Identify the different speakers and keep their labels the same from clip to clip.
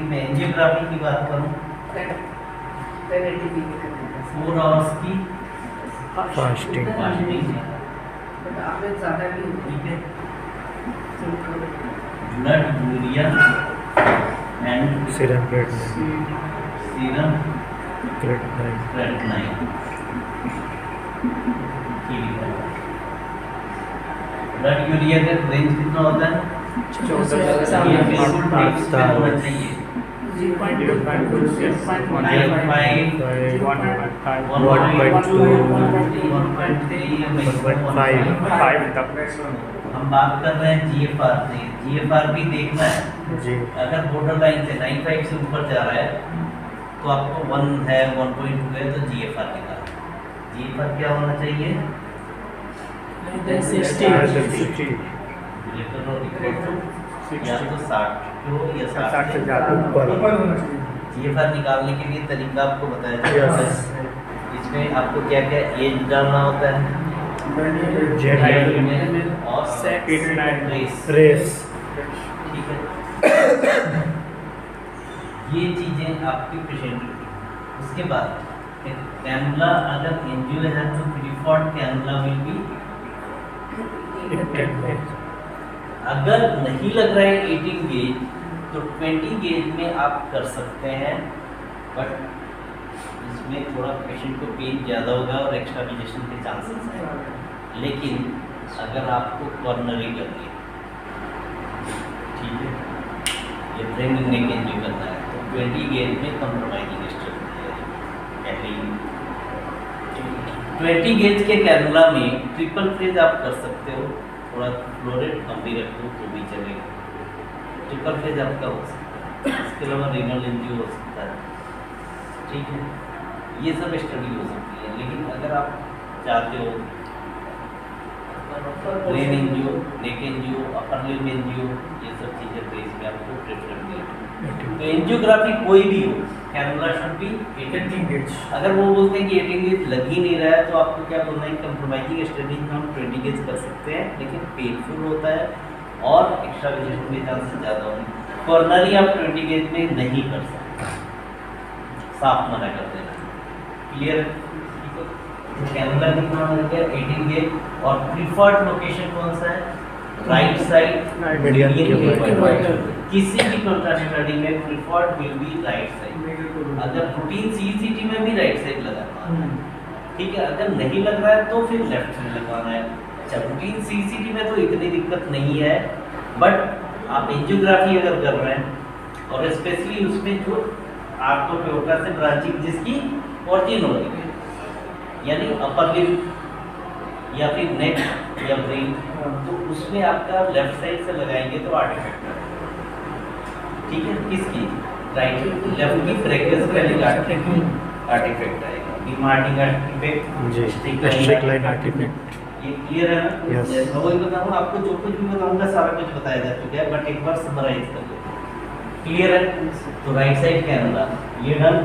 Speaker 1: मैं एंजियोग्राफी की बात करूँ 4 आवर्स की
Speaker 2: फास्टिंग
Speaker 1: है, ठीक है। Blood urea and
Speaker 2: serum creatinine
Speaker 1: serum creatinine blood urea का रेंज कितना होता है? ये बिल्कुल फिक्स होना चाहिए।
Speaker 2: 1.2
Speaker 1: हम बात कर रहे हैं जीएफआर से। जीएफआर भी देखना है
Speaker 2: जी।
Speaker 1: अगर बॉर्डर लाइन से 95 से ऊपर जा रहा है तो आपको 1 है 1.2 है तो जीएफआर निकाल। जीएफआर क्या होना चाहिए?
Speaker 2: 60
Speaker 1: या तो 60 या 60
Speaker 3: से ज़्यादा
Speaker 2: ऊपर
Speaker 1: जीएफआर निकालने के लिए तरीका आपको बताया जाता है। इसमें आपको क्या क्या एज डालना होता है? और
Speaker 2: रेस
Speaker 1: ठीक है। ये चीजें आपके पेशेंट की। उसके बाद कैनुला अगर एंजियो है तो प्रीफॉर्ड कैनुला विल बी। अगर नहीं लग रहा है 18 गेज तो 20 गेज में आप कर सकते हैं, बट इसमें थोड़ा पेशेंट को पेन ज़्यादा होगा और एक्स्ट्राविजेशन के चांसेस हैं। लेकिन अगर आपको कॉर्नरी करनी है, ठीक है, ये ब्रेन नेक एंजियो करना है तो 20 गेज में कंप्रोमाइजिंग स्ट्रेटजी है। 20 गेज के कैनुला में ट्रिपल फेज आप कर सकते हो, थोड़ा फ्लोरेट कम भी रखो तो भी चलेगा। ट्रिपल फेज आपका हो सकता है, इसके अलावा रीनल एंजियो हो सकता है, ठीक है। ये सब स्टडी हो सकती है। लेकिन अगर आप चाहते हो ब्रेन एंजियो, नेक एंजियो, अपर लिम्ब एंजियो, ये सब चीज़ें तो इसमें आपको प्रेफर नहीं। तो एंजियोग्राफी कोई भी हो, कैनुला शुड बी 18 गेज। अगर वो बोलते हैं कि 18 गेज लग ही नहीं रहा है तो आपको क्या बोलना है? कंप्रोमाइजिंग स्टडीज में हम 20 गेज कर सकते हैं, लेकिन पेनफुल होता है और एक्स्ट्राविजेशन के चांसेस ज़्यादा होंगे। कॉर्नरी आप 20 गेज में नहीं कर सकते, साफ मना कर देना। क्लियर? कैनुला कितना हो गया? 18 गेज। और प्रीफर्ड लोकेशन कौन सा है? राइट साइड
Speaker 2: मीडियन
Speaker 1: किसी भी कंट्रास्ट स्टडी में preferred will be right side. अगर रूटीन सीईसीटी में भी राइट साइड लगाना है, ठीक है। अगर नहीं लग रहा है तो फिर लेफ्ट साइड लगवाना है। अच्छा, रूटीन सीईसीटी में तो इतनी दिक्कत नहीं है, बट आप एंजियोग्राफी अगर कर रहे हैं और स्पेशली उसमें जो आर्थोप्योका से ब्रांचिंग जिसकी ऑरिजिन हो रही है, यानी अपर लिम्ब या फिर नेक या ब्रेन, तो उसमें आपका लेफ्ट साइड से लगाएंगे तो आर्टिफैक्ट है, ठीक है। किसकी? राइट लेफ्ट की ब्रेकियस स्पेलिंग आर्टिफैक्ट आएगा। बीमार्टिंग आर्टिफैक्ट
Speaker 2: जी, स्ट्रिक लाइन आर्टिफैक्ट।
Speaker 1: ये क्लियर है ना?
Speaker 2: Yes.
Speaker 1: मैं वही बताऊँ, आपको जो कुछ भी बताऊंगा सारा कुछ बताया जा चुका है, बट एक बार समराइज कर दो। क्लियर है? तो राइट साइड कैनुला ये डन।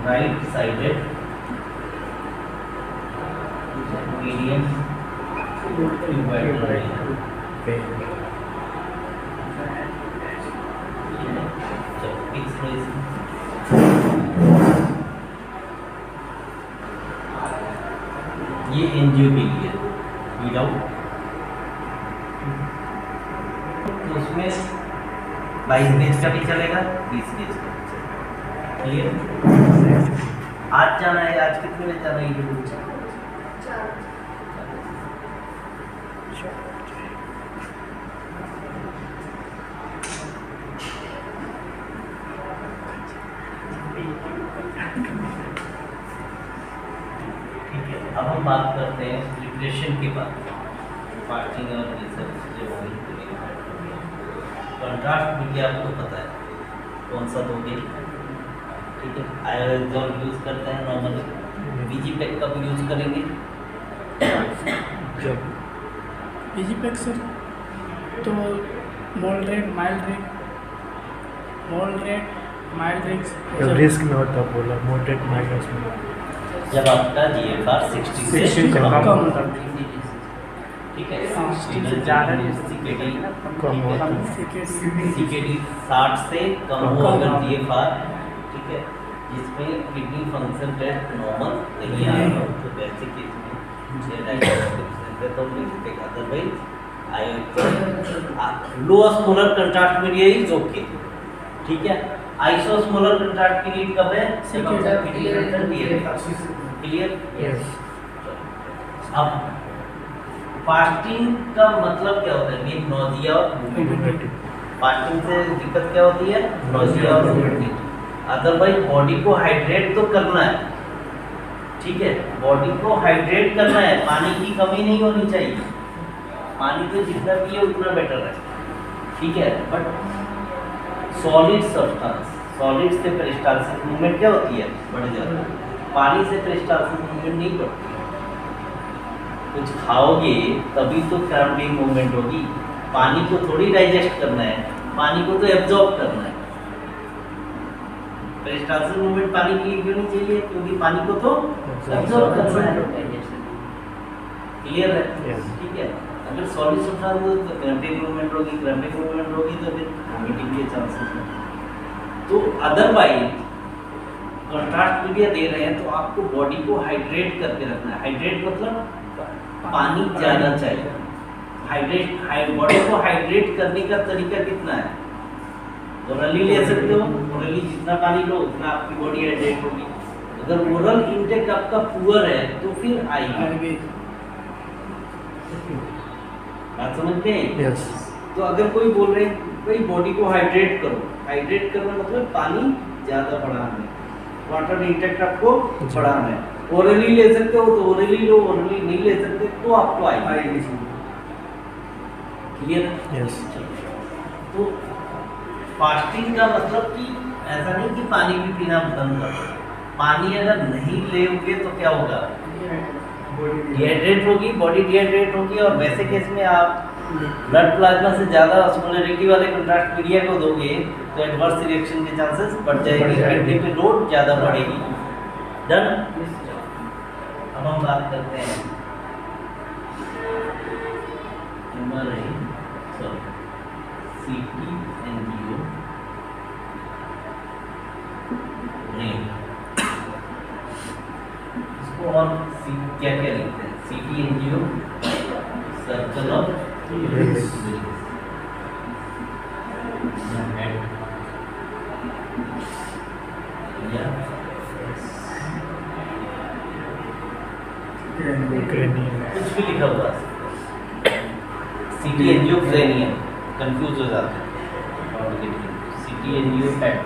Speaker 1: राइट साइडेड मीडियम ये एनजीओ के लिए विदाउट, तो उसमें 22 गेज का भी चलेगा, 20 गेज का भी चलेगा। क्लियर? आज जाना है, आज कितने बजे जाना है? अब हम बात करते हैं प्रिपरेशन के बाद, पार्टिंग और रिसर्च जो होगी। कंट्रास्ट मीडिया आपको पता है कौन सा दोगे, ठीक है। आयोजन यूज़ करते हैं नॉर्मली, बीजी पैक कब यूज़ करेंगे?
Speaker 2: जब
Speaker 3: बीजी पैक सर तो मॉडरेट माइल्ड
Speaker 2: जब रिस्क में होता बोला, मॉडरेट माइनस में
Speaker 1: जब आपका जीएफआर 60 से
Speaker 3: कम होता है।
Speaker 1: ठीक है।
Speaker 3: हाँ,
Speaker 1: सीकेडी
Speaker 2: कम हो तो
Speaker 1: सीकेडी 60 से कम हो
Speaker 3: कम
Speaker 1: अगर
Speaker 3: हो।
Speaker 1: जीएफआर, ठीक है, जिसमें किडनी फंक्शन टेस्ट नॉर्मल नहीं आ रहा हो, तो वैसे केस में ये डायग्नोस्टिक तो नहीं दिखेगा। Otherwise lower contrast media is okay, ठीक है। आइसोस्मोलर कंट्रास्ट की नीड कब है? क्लियर।
Speaker 2: यस
Speaker 1: अब फास्टिंग का मतलब क्या होता है? मीन नोजिया और
Speaker 2: वोमिटिंग
Speaker 1: फास्टिंग से दिक्कत क्या होती है? नोजिया और वोमिटिंग। अदरवाइज बॉडी को हाइड्रेट तो करना है, ठीक है, बॉडी को हाइड्रेट करना है, पानी की कमी नहीं होनी चाहिए, पानी तो जितना पिए उतना बेटर है, ठीक है। बट सॉलिड सब्सटेंस, सॉलिड से पेरिस्टालसिस मूवमेंट क्या होती है? बढ़ जाता है। पानी से पेरिस्टालसिस मूवमेंट नहीं बढ़ती। कुछ खाओगे तभी तो क्रैम्पिंग मूवमेंट होगी, पानी को थोड़ी डाइजेस्ट करना है, पानी को तो एब्जॉर्ब करना है। पेरिस्टालसिस मूवमेंट पानी के लिए क्यों नहीं चाहिए? क्योंकि पानी को तो एब्जॉर्ब करना है। क्लियर है?
Speaker 2: Yes.
Speaker 1: ठीक है। अगर सॉलिड सब्सटेंस हो तो क्रैम्पिंग मूवमेंट होगी, क्रैम्पिंग मूवमेंट होगी तो फिर वोमिटिंग के चांसेस हैं। तो अदरवाइज कंट्रास्ट मीडिया दे रहे हैं तो आपको बॉडी को हाइड्रेट करके रखना है। हाइड्रेट मतलब पानी ज़्यादा चाहिए। बॉडी को हाइड्रेट करने का तरीका कितना है? ओरली ले सकते हो, ओरली जितना पानी लो उतना आपकी बॉडी हाइड्रेट होगी। अगर ओरल इंटेक आपका पुअर है तो फिर आएगी। बात समझते हैं?
Speaker 2: यस
Speaker 1: तो अगर कोई बोल रहे हैं भाई बॉडी को हाइड्रेट करो, हाइड्रेट करना मतलब पानी ज़्यादा बढ़ाना है, वाटर इंटेक आपको बढ़ाना है। ओरली ले सकते हो तो ओरली लो, ओरली नहीं ले सकते तो आपको आएगी। क्लियर?
Speaker 2: यस
Speaker 1: तो फास्टिंग का मतलब कि ऐसा नहीं कि पानी भी पीना बंद कर दो। पानी अगर नहीं लेोगे तो क्या होगा? डिहाइड्रेट होगी, बॉडी डिहाइड्रेट होगी। और वैसे केस में आप ब्लड प्लाज्मा से ज़्यादा ऑस्मोलरिटी वाले कंट्रास्ट मीडिया को दोगे तो एडवर्स रिएक्शन के चांसेस बढ़ जाएंगे, किडनी पे लोड ज़्यादा बढ़ेगी। डन। अब हम बात करते हैं सीटी एनजीओ इसको और क्या क्या लिखते हैं? सीटी एनजीओ सर्कल ऑफ
Speaker 2: क्रेनियम
Speaker 1: कुछ भी लिखा हुआ सीटी एनजीओ क्रेनियम कंफ्यूज हो जाते हैं। सीटी NGO head,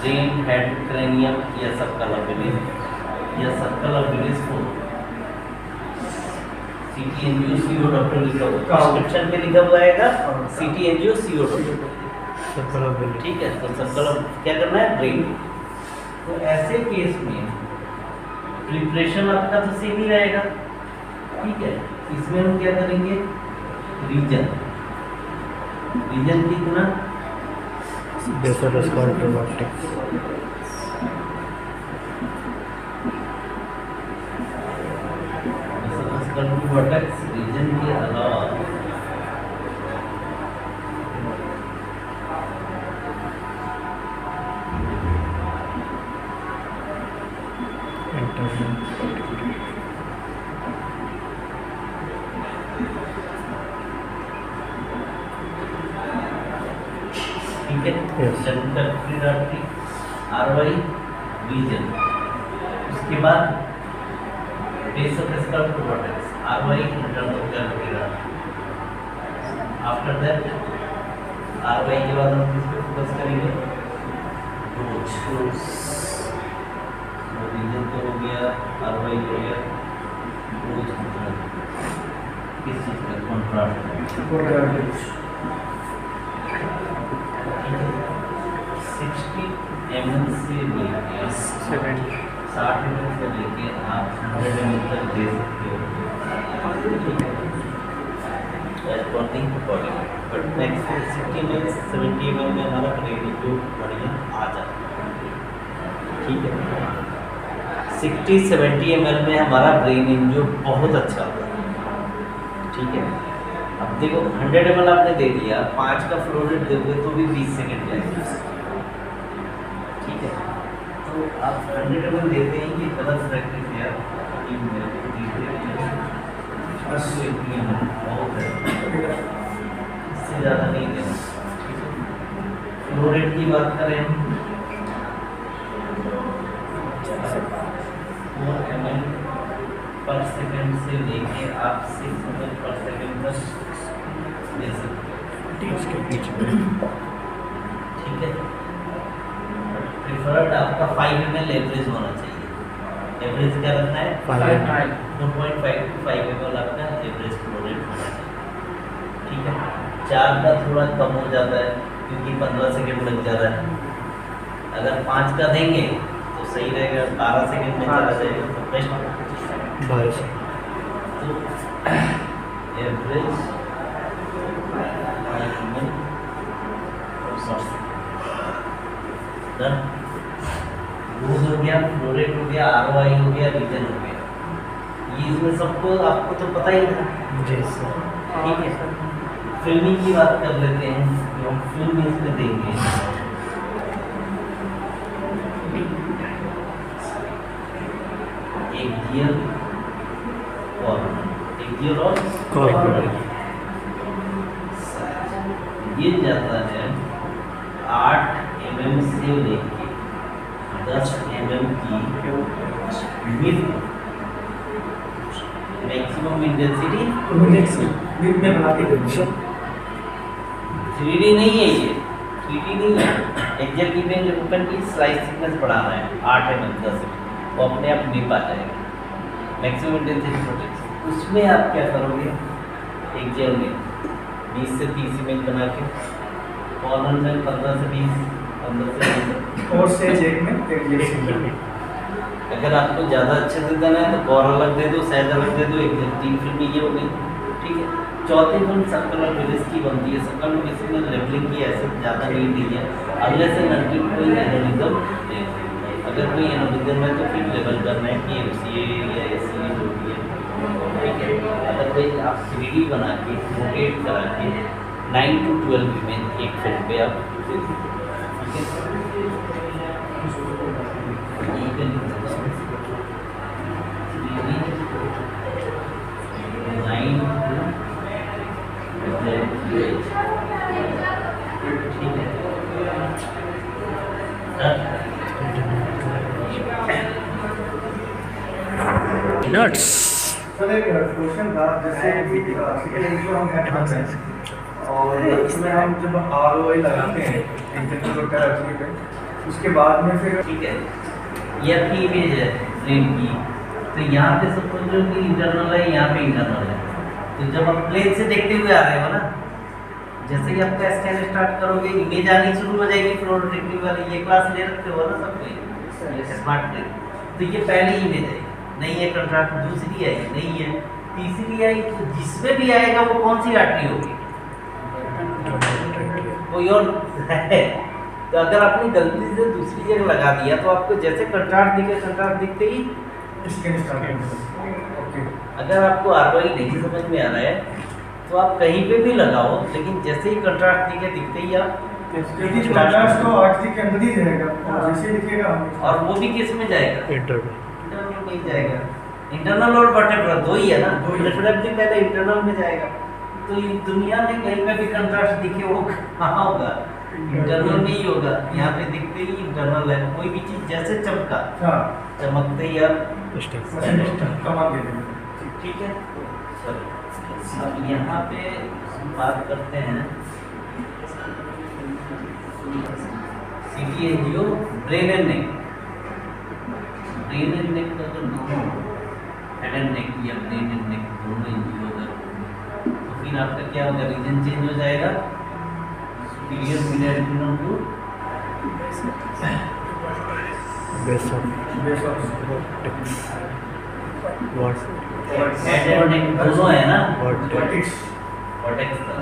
Speaker 1: brain head, cranium या सर्कल ऑफ विलिस या सर्कल ऑफ विलिस को सीटी एनजीओ सीओ डॉक्टर लिखा हुआ प्रिस्क्रिप्शन पे लिखा हुआ आएगा सीटी NGO CO doctor,
Speaker 2: circle of Willis.
Speaker 1: ठीक है। तो सर्कल ऑफ क्या करना है? ब्रेन। तो ऐसे केस में प्रिपरेशन आपका तो सेम ही रहेगा, ठीक है। इसमें हम क्या करेंगे? रीजन, रीजन कितना?
Speaker 2: बेसोलस कॉन्ट्रोवर्टिक्स
Speaker 1: वर्टेक्स रीजन के अलावा ठीक है।
Speaker 2: Yes.
Speaker 1: General artery, RY, region. उसके बाद base of scalp vertex, RY internal carotid artery. After that RY के बाद हम किस पे फोकस करेंगे? रोज। रीजन तो हो गया, आरवाई हो गया, रोज किस चीज़ का? कॉन्ट्रास्ट 60 ml से लेके 60 ml से लेके आप 100 ml तक दे सकते हो, according to body. But maximum 60 ml 70 ml में हमारा ब्रेन जो बढ़िया आ जाता है, ठीक है। 60-70 ml में हमारा ब्रेन इंजो बहुत अच्छा होता है, ठीक है। अब देखो 100 ml आपने दे दिया, 5 का फ्लो रेट दोगे तो भी 20 सेकंड जाएगा। ठीक है, तो आप 100 ml देते हैं, ये गलत प्रैक्टिस है कि मेरे को बस इतनी बहुत है, इससे ज़्यादा नहीं देना। फ्लो रेट की बात करें 4 ml पर सेकंड से लेके आप 6 ml पर सेकंड तक दे सकते हैं।
Speaker 2: उसके बीच में
Speaker 1: ठीक है, प्रिफर्ड आपका 5 ml एवरेज होना चाहिए। एवरेज क्या रखना है?
Speaker 2: 5
Speaker 1: 4.5 to 5 ml आपका एवरेज फ्लो रेट होना चाहिए। ठीक है, 4 का थोड़ा कम हो जाता है क्योंकि 15 सेकंड लग जाता है। अगर 5 का देंगे तो सही रहेगा, 12 सेकंड में चला जाएगा तो बेस्ट।
Speaker 2: 12 से
Speaker 1: तो एवरेज 5 ml डन। रोज हो गया, फ्लो रेट हो गया, ROI हो गया, रीजन हो गया। ये इसमें सबको आपको तो पता ही था।
Speaker 2: जी सर।
Speaker 1: ठीक है, फिल्मिंग की बात कर लेते हैं, जो हम फिल्म इसमें देंगे। एक गियर और ये जाता है 8 mm से लेके 10 mm की मिड मैक्सिमम इंटेंसिटी
Speaker 3: में बना के
Speaker 1: 3D नहीं है, ये 3D नहीं है। एक्जेक्ट इमेज ओपन की स्लाइस थिकनेस बढ़ाना है 8 mm 10 mm, वो अपने आप निप आ जाएगा। मैक्सिमम इंटेंसिटी प्रोटेक्शन, उसमें आप क्या करोगे? एक जेल में 20 से 30 इमेज बना के, कॉर्नर में 15 से 20, 15 से 20
Speaker 3: और से एक में एक ये सिंगल में।
Speaker 1: अगर आपको ज़्यादा अच्छे से देना है तो कॉर अलग दे दो, साइज अलग दे दो। एक 3 फिल्म ये हो गई। ठीक है, चौथी फिल्म सर्कल और फिलिस की बनती है। सर्कल में किसी ने लेवलिंग की ऐसे ज़्यादा नहीं दी है, अगले से नंटी कोई एनालिज्म। अगर कोई एनालिज्म है तो फिर लेवल करना है कि MCA या SCA जो भी है। ठीक है, अदरवाइज आप 3D बना के रोटेट करा के 9 to 12 में एक फिल्म पे आप दे दीजिए। ठीक है,
Speaker 2: नट्स।
Speaker 3: सर एक क्वेश्चन था, जैसे जो हम हेड करते हैं और उसमें हम जब ROI लगाते हैं इंटरनल और कैरेक्टर पे, उसके बाद में फिर
Speaker 1: ठीक है, ये आपकी इमेज है फ्रेम की। तो यहाँ पे सपोज जो कि इंटरनल है, यहाँ पे इंटरनल है। तो जब आप प्लेन से देखते हुए आ रहे हो ना, जैसे ही आपका स्कैन स्टार्ट करोगे इमेज आनी शुरू हो जाएगी फ्लोर डिटेक्टिव वाली। ये क्लास ले रखते हो ना सब कोई, स्मार्ट प्लेन। तो ये पहली इमेज है, नहीं है कंट्रास्ट। दूसरी आई नहीं है, तीसरी आई। तो जिसमें भी आएगा वो कौन सी आर्टरी होगी? कोई और है। तो अगर आपने गलती से दूसरी जगह लगा दिया तो आपको जैसे कंट्रास्ट दिखे, कंट्रास्ट दिखते ही
Speaker 3: स्कैन स्टार्ट। ओके,
Speaker 1: अगर आपको ROI नहीं समझ में आ रहा है तो आप कहीं पे भी लगाओ, लेकिन जैसे ही कंट्रास्ट दिखे दिखते ही आप
Speaker 3: क्योंकि कंट्रास्ट तो 8 के अंदर ही रहेगा और जैसे दिखेगा
Speaker 1: और वो भी किस में जाएगा?
Speaker 2: इंटरवल
Speaker 1: इंटरनल में ही जाएगा। इंटरनल और वर्टिब्रल दो ही है ना,
Speaker 3: दो ही।
Speaker 1: प्रेफरेबली पहले इंटरनल में जाएगा। तो ये दुनिया में कहीं पे भी कंट्रास्ट दिखे वो कहाँ होगा? इंटरनल में ही होगा। यहाँ पे दिखते ही इंटरनल है। कोई भी चीज जैसे चमका,
Speaker 3: हाँ
Speaker 1: चमकते ही आप
Speaker 3: कमाल दे देंगे।
Speaker 1: ठीक है। चलो अब यहाँ पे हम बात करते हैं CT angio brain and neck. Brain and neck का जो दोनों हेड एंड नेक या ब्रेन एंड नेक दोनों एंजियो अगर तो फिर आपका क्या होगा? रीजन चेंज हो जाएगा superior medial to
Speaker 2: base of
Speaker 3: base of
Speaker 2: what
Speaker 1: head and neck दोनों है ना,
Speaker 3: वर्टेक्स
Speaker 1: वर्टेक्स का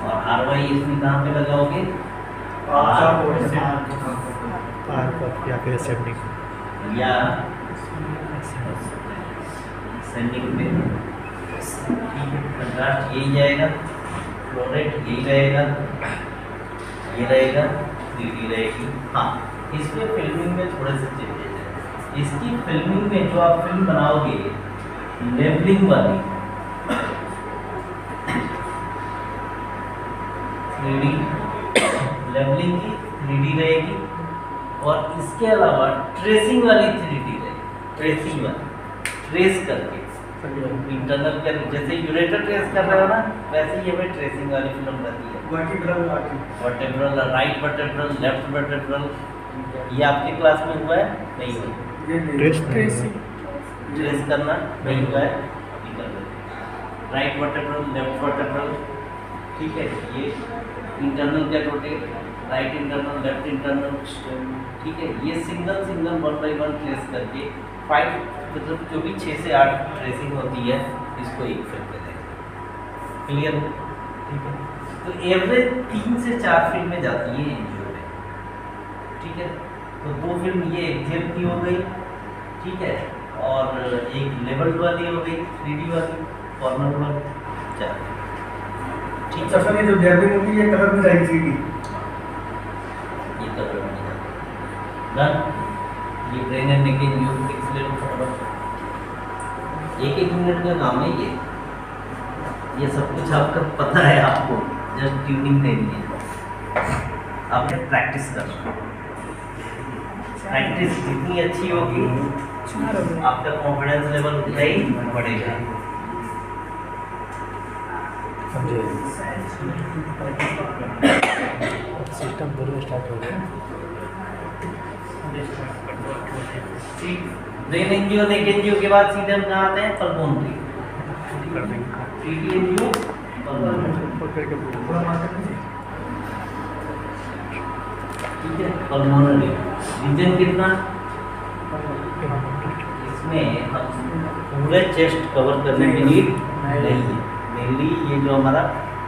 Speaker 1: और ROI इसमें कहाँ पे लगाओगे?
Speaker 2: आर पर या फिर असेंडिंग
Speaker 1: या सेंडिंग पे कंट्रास्ट यही जाएगा, फ्लोरेट यही रहेगा, ये रहेगा, 3D रहेगी। हाँ, इसमें फिल्मिंग में थोड़े से चेंजेस है। इसकी फिल्मिंग में जो आप फिल्म बनाओगे लेवलिंग वाली 3D लेवलिंग की 3D रहेगी, और इसके अलावा ट्रेसिंग वाली 3D रहेगी। ट्रेसिंग वाली ट्रेस करके इंटरनल के जैसे यूरेटर ट्रेस कर रहे हो ना, वैसे ही हमें ट्रेसिंग वाली फिल्म रहती है। Vertebral, right vertebral, left vertebral, ये आपके क्लास में हुआ है? नहीं हुआ। ट्रेस करना नहीं हुआ है, राइट वर्टेब्रल, लेफ्ट वर्टेब्रल, ठीक है। ये internal carotid, right internal, left internal, ठीक है। ये सिंगल सिंगल 1 by 1 ट्रेस करके 5 मतलब जो भी 6 से 8 ट्रेसिंग होती है, इसको एक फिल्म में देंगे। क्लियर? ठीक है। तो एवरेज 3 से 4 फिल्म में जाती है एनजीओ में, ठीक है। तो 2 फिल्म ये एक्जेल की हो गई, ठीक है, और एक लेवल्ड वाली हो गई 3D वाली, कॉर्नर वाली 4। ठीक है।
Speaker 3: सर ये जो डेब्यू मूवी ये कलर में जाएगी 3D,
Speaker 1: ये कलर में जाएगी। डन। ये brain and neck NGO fix ले लो फटाफट। 1-1 मिनट का काम है ये सब कुछ आपका पता है, आपको जस्ट ट्यूनिंग देनी है। आपने प्रैक्टिस करना। प्रैक्टिस जितनी अच्छी होगी आपका कॉन्फिडेंस लेवल उतना ही बढ़ेगा।
Speaker 2: सिस्टम पूरा स्टार्ट हो गया।
Speaker 1: ब्रेन एनजीओ, नेक एनजीओ के बाद सीधे हम कहाँ आते हैं? पल्मोनरी। 3D एनजीओ, ठीक है। पल्मोनरी रीजन कितना? इसमें हम पूरे चेस्ट कवर करने की नीड नहीं है। मेनली ये जो हमारा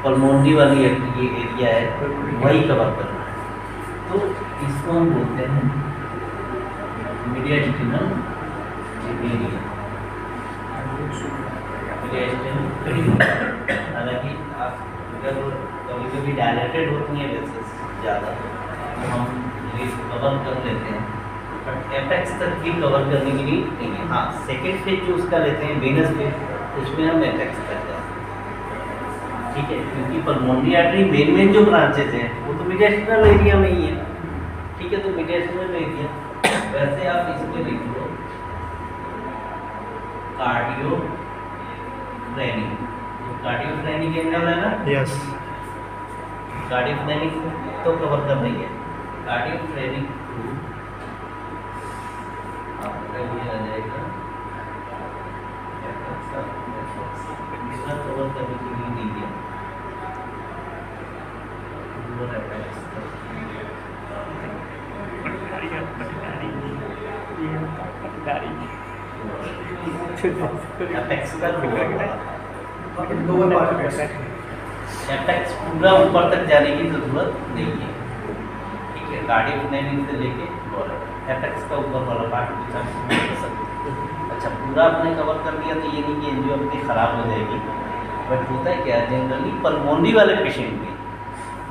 Speaker 1: पल्मोनरी वाली ये एरिया है वही कवर करना है। तो इसको हम बोलते हैं मीडियास्टिनल एरिया। हालांकि आप अगर कभी कभी डायलेटेड होती हैं वेसल्स ज़्यादा, तो हम ये कवर कर लेते हैं, बट एपेक्स तक भी कवर करने की नीड नहीं है। हाँ, सेकेंड फेज जो उसका लेते हैं वेनस फेज, उसमें हम एपेक्स तक जाते हैं, ठीक है। क्योंकि पल्मोनरी आर्टरी मेन जो ब्रांचेज हैं वो तो मीडियास्टिनल एरिया में ही है, ठीक है। तो मीडियास्टिनल एरिया वैसे आप इसमें लिख लो कार्डियोफ्रेनिक। कार्डियोफ्रेनिक एंगल है ना?
Speaker 2: यस।
Speaker 1: कार्डियोफ्रेनिक तो कवर कर रही है। कार्डियोफ्रेनिक आपका ये आ जाएगा कवर करने के लिए नहीं दिया। एपेक्स पूरा ऊपर तक जाने की जरूरत नहीं है, ठीक है। कार्डियोफ्रेनिक से लेके एपेक्स का ऊपर वाला पार्ट अच्छा पूरा आपने कवर कर दिया, तो ये नहीं कि एनजीओ अपनी खराब हो जाएगी। बट होता है क्या, जनरली पल्मोनरी वाले पेशेंट में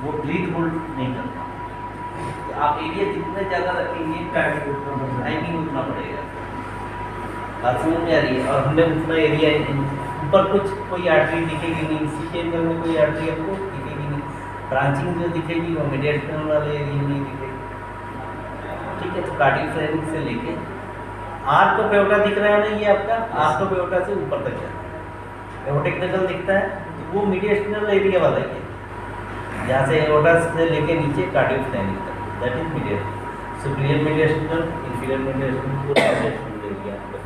Speaker 1: वो ब्लीड होल्ड नहीं करता। तो आप एरिया जितना ज़्यादा रखेंगे टाइमिंग उतना पड़ेगा। बात समझ में आ रही है? और हमने उतना एरिया ऊपर कुछ कोई आर्टरी दिखेगी नहीं, इसी के एंगल में कोई आर्टरी आपको दिखेगी नहीं। ब्रांचिंग जो दिखेगी वो मीडियास्टिनल वाले एरिया में दिखेगी, ठीक है। तो कार्डियोफ्रेनिक से लेके आर्क ऑफ एओर्टा दिख रहा है ना, ये आपका आर्क ऑफ एओर्टा से ऊपर तक जाता है। एओर्टिक नकल दिखता है तो वो मीडियास्टिनल एरिया वाला ही है, जहाँ से एओर्टा से लेके नीचे कार्डियोफ्रेनिक तक, that is mediastinal. Superior mediastinal, inferior mediastinal, पूरा मीडियास्टिनल एरिया आपका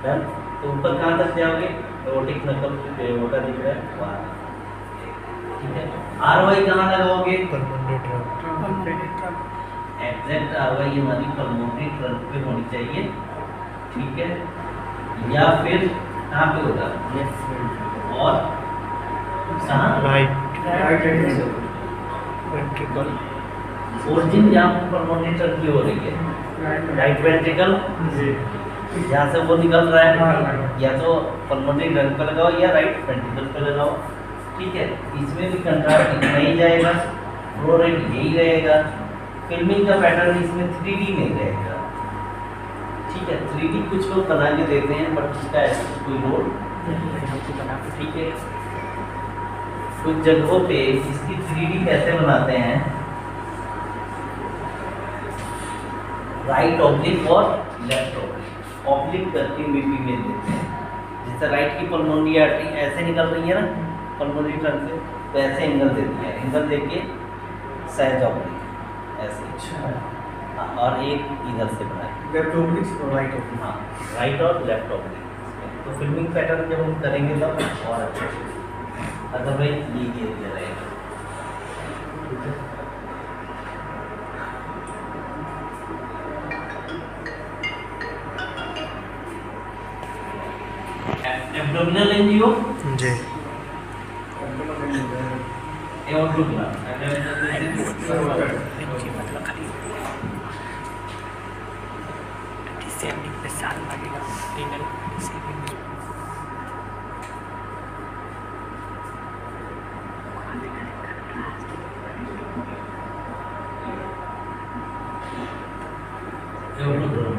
Speaker 1: डन। तो ऊपर कहाँ तक जाओगे? एओर्टिक नकल पे एओर्टा दिख रहा है वहाँ, ठीक है। आरवाई कहाँ लगाओगे?
Speaker 2: Pulmonary trunk.
Speaker 1: एग्जैक्ट आरवाई हमारी पल्मोनरी ट्रंक पे होनी चाहिए, ठीक है। या फिर कहाँ पे होगा? और कहाँ?
Speaker 2: Right
Speaker 3: ventricle.
Speaker 1: ओरिजिन जहाँ पल्मोनरी ट्रंक की हो रही है, राइट वेंट्रिकल, यहाँ से वो निकल रहा है,
Speaker 3: हाँ।
Speaker 1: या तो पल्मोनरी ड्रग पे लगाओ या राइट वेंट्रिकल पे लगाओ। ठीक है, इसमें भी कंट्रास्ट इतना ही जाएगा, फ्लो रेट यही रहेगा। फिल्मिंग का पैटर्न इसमें 3D नहीं रहेगा। ठीक है, 3D कुछ लोग बना के देते हैं बट उसका ऐसा कोई रोल नहीं। ठीक है, कुछ जगहों पे इसकी 3D कैसे बनाते हैं, राइट ऑब्लिक और लेफ्ट ऑब्लिक, ऑब्लिक करके बीपी में देते हैं। जैसे राइट की पल्मोनरी आर्टरी ऐसे निकल रही है ना पल्मोनरी ट्रंक से, तो ऐसे एंगल दे दिया, एंगल देके सहज ऑब्लिक ऐसे। हाँ, और एक इधर से बनाए,
Speaker 3: लेफ्ट ओब्लिक और राइट ओब्लिक।
Speaker 1: हाँ, राइट और लेफ्ट ऑब्लिक। तो फिल्मिंग पैटर्न जब हम करेंगे तब और अच्छे से, अदरवाइज ये एरिया रहेगा। एब्डोमिनल एंजियो
Speaker 2: जी डिसेंडिंग पे साल लगेगा रीनल डिसेंडिंग में।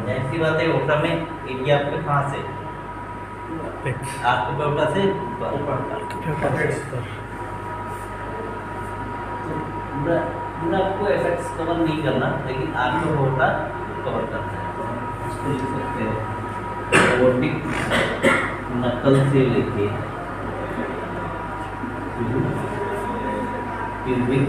Speaker 1: ऐसी बात है, ओटा में एरिया आपके कहाँ से, आपके ओटा से पूरा पूरा आपको एफेक्ट्स कवर नहीं करना, लेकिन आपको ओटा कवर करना है। इसको लिख सकते हैं ओटिक नकल से लेके क्यूबिक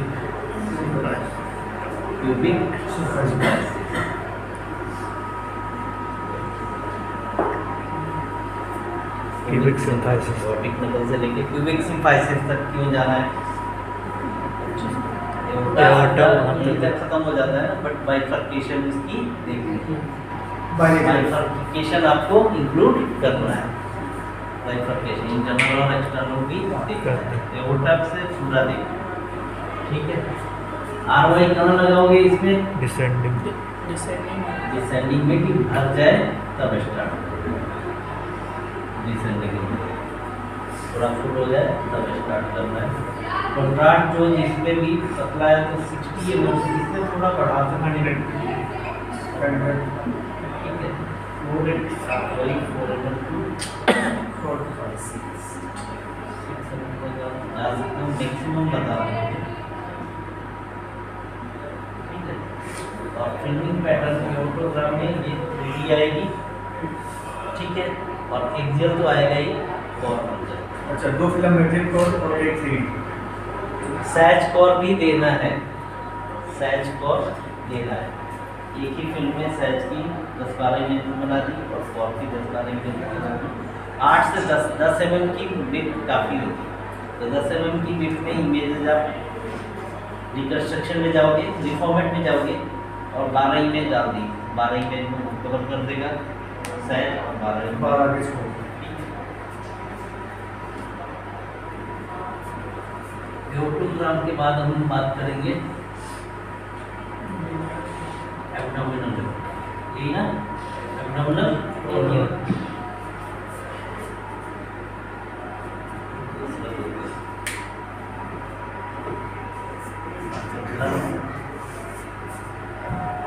Speaker 2: क्यूबिक सिंथेसिस,
Speaker 1: ओटिक नकल से लेके क्यूबिक सिम्फाइसिस तक क्यों जाना है, खत्म हो जाता है, बट बाइफर्केशन इसकी देखनी, बाइफर्केशन आपको इंक्लूड करना है, बाइफर्केशन इंटरनल और एक्सटर्नल भी देखना है, एओर्टा से पूरा देखना। ठीक है, आरवाई कहाँ लगाओगे इसमें, डिसेंडिंग में कि भर जाए तब स्टार्ट, डिसेंडिंग में थोड़ा फुल हो जाए तब स्टार्ट करना है। कंट्रास्ट जो जिसमें भी पतला है तो 60 mm से इससे थोड़ा बढ़ा सकते हैं। ठीक है, 4 mm to 6 मैक्सिमम बता रहा हूँ। ठीक है, और फिल्मिंग पैटर्न की ऑटोग्राम में ये 3D आएगी। ठीक है, और एक्सियल तो आएगा ही और
Speaker 3: अच्छा, 2 फिल्म मेट्रिक कोर और एक 3D।
Speaker 1: सैच कोर भी देना है, सैच कोर देना है। एक ही फिल्म में सैच की 10-12 मिनट बना दी और कोर की 10-12 मिनट बना दी। 8 से 10 mm की विड्थ काफ़ी होती है, तो 10 mm की विड्थ में इमेजेस आप रिकंस्ट्रक्शन में जाओगे, रिफॉर्मेट में जाओगे और 12 इमेज डाल दी, 12 इमेज में कवर कर देगा सैच और 12 इमेज। ऑटोग्राम के बाद हम बात करेंगे एब्डोमिनल, यही ना, एब्डोमिनल एरिया।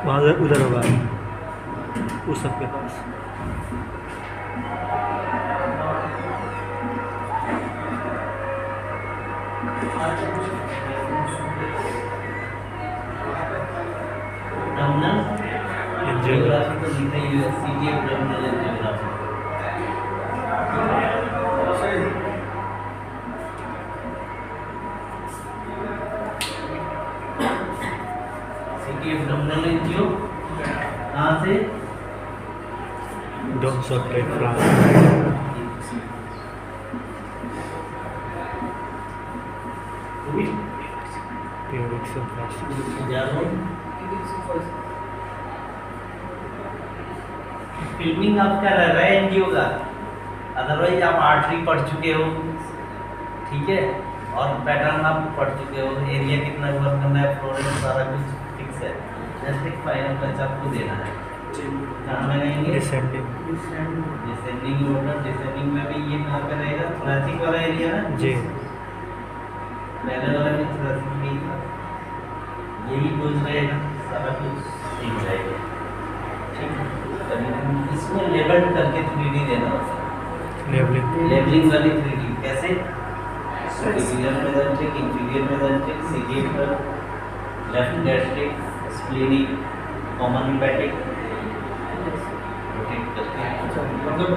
Speaker 2: वहाँ उधर होगा उस सबके पास।
Speaker 1: एंजियोग्राफी तो लिखा ही है, CT abdominal angiography. CT abdominal angio कहाँ से,
Speaker 2: domes of diaphragm, pubic symphysis.
Speaker 1: Filming आपका रह रहा है एनजीओ का, अदरवाइज आप आर्टरी पढ़ चुके हो। ठीक है, और पैटर्न आप पढ़ चुके हो, एरिया कितना वर्क करना है, फ्लोरेंस सारा कुछ फिक्स है, जस्ट एक फाइनल टच आपको देना है। कहाँ लगाएंगे?
Speaker 2: डिसेंडिंग।
Speaker 1: Descending order. डिसेंडिंग में भी ये कहाँ पे रहेगा? थोरैसिक वाला एरिया ना
Speaker 2: जी।
Speaker 1: पहले वाला भी थोरैसिक में ही था, यही कुछ रहेगा, सारा कुछ ठीक रहेगा। ठीक है, इसमें लेबल करके 3D देना होता है। लेबलिंग वाली 3D कैसे? सुपीरियर मेसेंट्रिक, इंफीरियर मेसेंट्रिक, सेगेटर, left gastric, splenic, common hepatic rotate करके।
Speaker 3: मतलब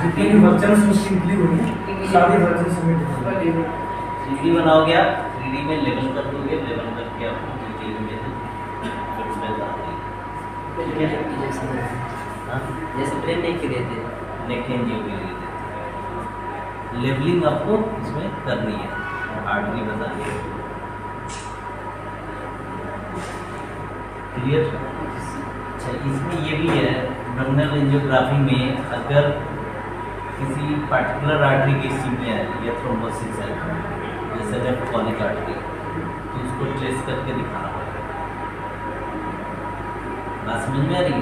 Speaker 3: जितने भी वर्जन उसमें इंक्लूड होंगे सारे वर्जन सबमिट होंगे।
Speaker 1: 3D बनाओगे आप, 3D में लेबल कर दोगे, लेबल करके आपको डिटेल में फिर उसमें डाल देंगे।
Speaker 4: जैसे प्लेन नहीं किए थे
Speaker 1: नेक एंजियो के लिए देते हैं। लेबलिंग आपको इसमें करनी है, आर्टरी बता दी। क्लियर? अच्छा, इसमें ये भी है नॉमिनल एंजियोग्राफी में, अगर किसी पार्टिकुलर आर्टरी की इस्कीमिया है या थ्रोम्बोसिस है, जैसे लेफ्ट कॉनिक आर्टरी, तो उसको ट्रेस करके दिखाना पड़ेगा। बात समझ में आ रही है?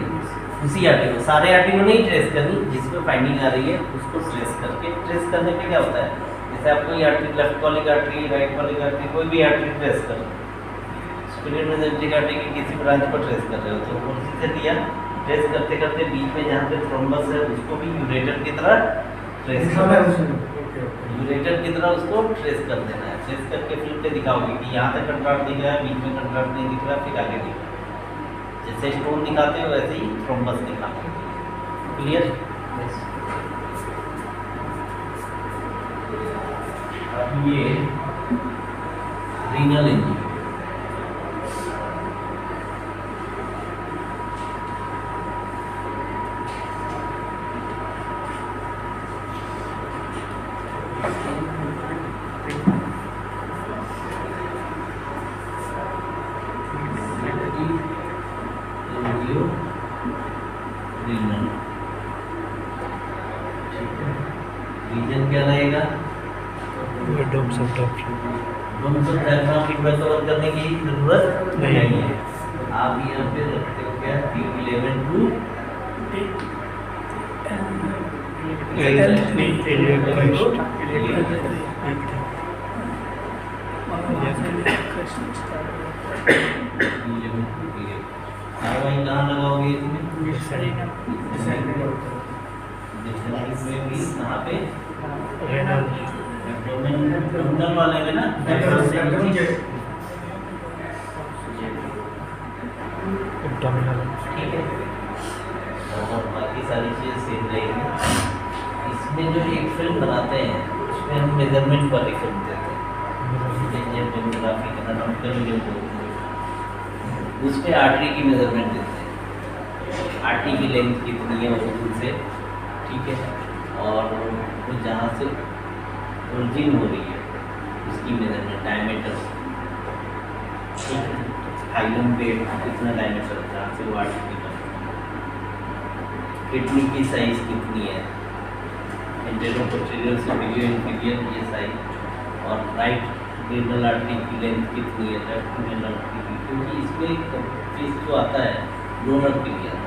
Speaker 1: उसी आर्टरी को, सारे आर्टरी को नहीं ट्रेस करनी, जिसमें फाइंडिंग आ रही है उसको ट्रेस करके। ट्रेस करने पे क्या होता है, जैसे आप कोई artery, left conic artery, right conic artery, कोई भी आर्टरी ट्रेस कर लो, सुपीरियर मेसेंट्रिक आर्टरी की किसी ब्रांच को ट्रेस कर रहे हो, तो उसी से दिया, ट्रेस करते करते बीच में जहाँ पे थ्रोम्बस है उसको भी यूरेटर की तरह ट्रेस करना है। यूरेटर की तरह उसको ट्रेस कर देना है। ट्रेस करके फिल्म पे दिखाओगे कि यहाँ तक कंट्रास्ट दिख रहा है, बीच में कंट्रास्ट नहीं दिख रहा, फिर आगे दिख रहा है। जैसे स्टोन दिखाते हो वैसे ही थ्रोम्बस दिखाते हो। क्लियर? अब ये रीनल एंजियो, रीजन क्या रहेगा?
Speaker 2: Domes of diaphragm.
Speaker 1: Domes of diaphragm की कवर करने की जरूरत
Speaker 2: नहीं
Speaker 1: है। आप यहाँ पे रखते हो क्या? T11 टू कहाँ लगाओगे इसमें? कहाँ पे? एब्डोमेन वाले में ना, ठीक है। और बाकी सारी चीज़ें सेम रहेगी। इसमें जो एक फिल्म बनाते हैं उसमें हम मेजरमेंट वाली फिल्म देते हैं, डेमोग्राफी एनाटॉमिकल जो बोलते हैं, उस पर आर्टरी की मेजरमेंट देते हैं। आर्टरी की लेंथ कितनी है ओरिजिन से, ठीक है, और वो जहाँ से ओरिजिन हो रही है उसकी मेजरमेंट, डायमीटर, ठीक है, हाइलम पे कितना डायमीटर है जहाँ से वो आर्टरी निकल, किडनी की साइज कितनी है, इंटेरो पोस्टीरियर सुपीरियर इंफीरियर ये साइज, और राइट रीनल आर्टरी की लेंथ कितनी है, लेफ्ट रीनल आर्टरी की, क्योंकि इसमें चीज जो आता है डोनर क्लियर,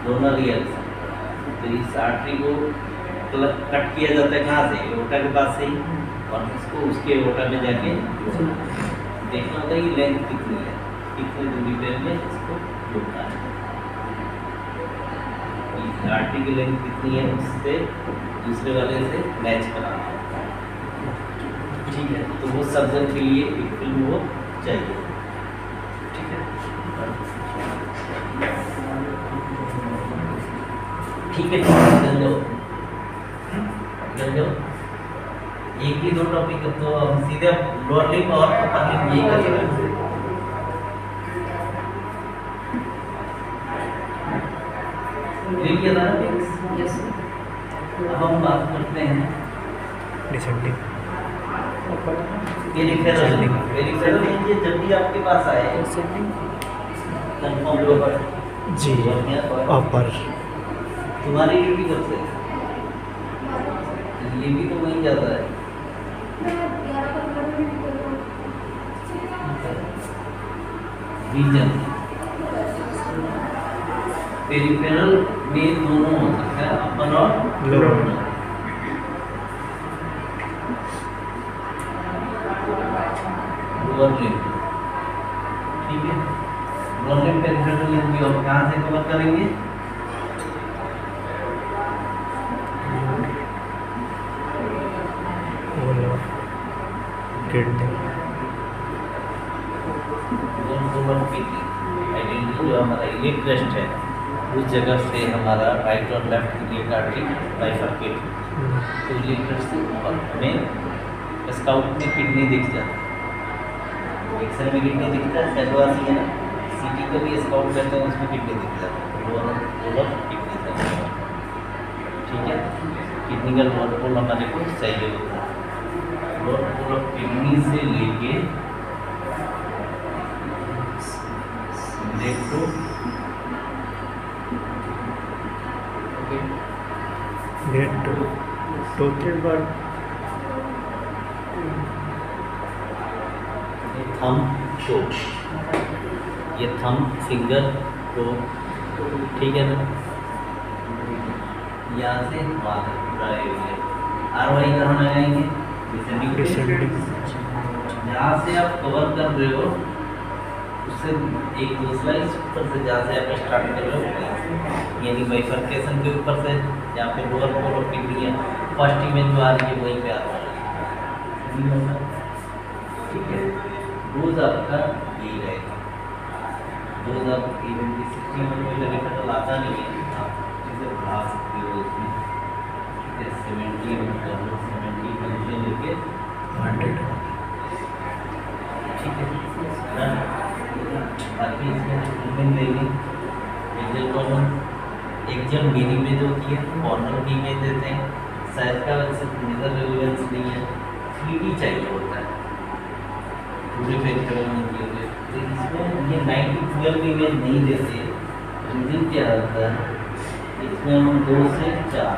Speaker 1: डोनर ईयर, तो इस आर्टरी को कट किया जाता है कहाँ से? ओटा के पास से ही, और इसको उसके ओटा में जाके देखना होता है कि लेंथ कितनी है, कितनी दूरी पे में इसको जोड़ना है, आर्टरी की लेंथ कितनी है उससे दूसरे वाले से मैच कराना होता है, ठीक है। तो वो सर्जन के लिए एक फिल्म वो चाहिए, ठीक है, ठीक है। चल जाओ, एक ही दो टॉपिक, तो हम सीधे लोअर लिंब और अपर लिंब यही करेंगे। ठीक है ना? अब हम बात करते हैं
Speaker 2: descending.
Speaker 1: Peripheral limb. Peripheral limb ये जब भी आपके पास आए कंफर्म लोअर
Speaker 2: जी अपर,
Speaker 1: तुम्हारी ड्यूटी कब से? ये भी तो वहीं जाता है। रीजन पेरिफेरल में दोनों हो सकता है, अपर और
Speaker 2: लोअर।
Speaker 1: लोअर लिम्ब, ठीक है। लोअर लिम्ब पेरिफेरल लिम्ब भी हम कहाँ से कवर करेंगे?
Speaker 2: किडनी,
Speaker 1: आइडेंटिटी जो हमारा इलियक क्रेस्ट है उस जगह से हमारा राइट और लेफ्ट इलियक आर्टरी बाइफरकेट, तो इलियक क्रेस्ट से ऊपर में स्काउट में किडनी दिख जाता है, एक्सरे में किडनी दिखता है, सैलवासी है ना, सीटी का भी स्काउट करते हैं उसमें किडनी दिख जाता है, लोअर किडनी था, ठीक है। किडनी का लोअर पोल हमारे को चाहिए होता है, लोअर पोल ऑफ किडनी से लेके देखो
Speaker 2: डेट टोटल बार
Speaker 1: थंब टो, ये थंब फिंगर टो, ठीक है ना। यहाँ से वहाँ तक पूरा एरिया आर वाई कहाँ लगाएंगे?
Speaker 2: डिसेंडिंग।
Speaker 1: जहाँ से आप कवर कर रहे हो उससे एक दो स्लाइस ऊपर से जहाँ से आप स्टार्ट कर रहे हो, यानी बाइफरकेशन के ऊपर से जहाँ पे लोअर पोल ऑफ किडनी है, फर्स्ट इमेज जो आ रही है वहीं पे आ रहा है, ठीक है। डोज आपका यही रहेगा, डोज आप इवन की 60 मिलीमीटर आता नहीं है, आप इसे बढ़ा सकते हो उसमें, ठीक है। 70 मिलीमीटर लेके
Speaker 2: 100,
Speaker 1: ठीक है। बाकी इसमें ट्रीटमेंट देंगे, axle corner, axle main image होती है, कॉर्नर की इमेज देते हैं, साइज का वैसे मेजर रेलेवेंस नहीं है, 3D चाहिए होता है पूरे पेरिफेरल में दिए हुए, तो इसमें ये 9-12 इमेज नहीं देते, रीजन क्या होता है इसमें हम 2 से 4,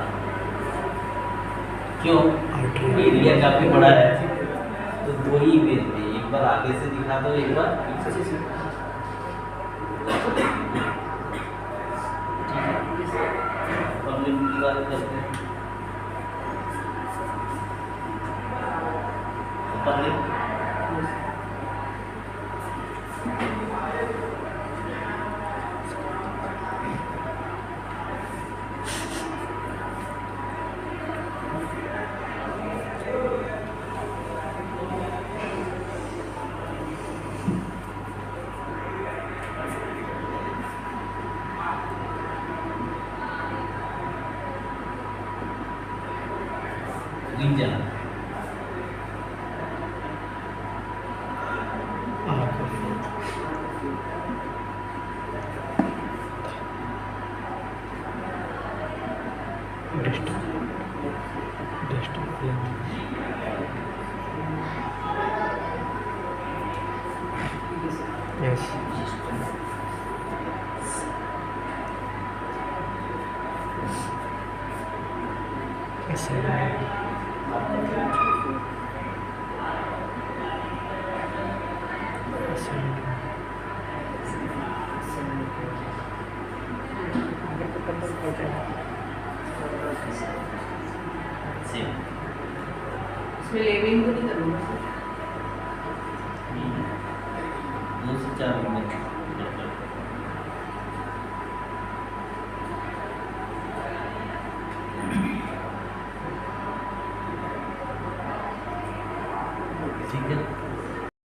Speaker 1: क्यों? एरिया काफ़ी बड़ा है तो 2 ही इमेज दे, एक बार आगे से दिखा दो, एक बार पीछे से। की बात करते हैं, रीजन
Speaker 2: Yes.
Speaker 4: इसमें लेवलिंग को नहीं करूँगा सर।
Speaker 1: 2 से 4 मिनट ठीक है।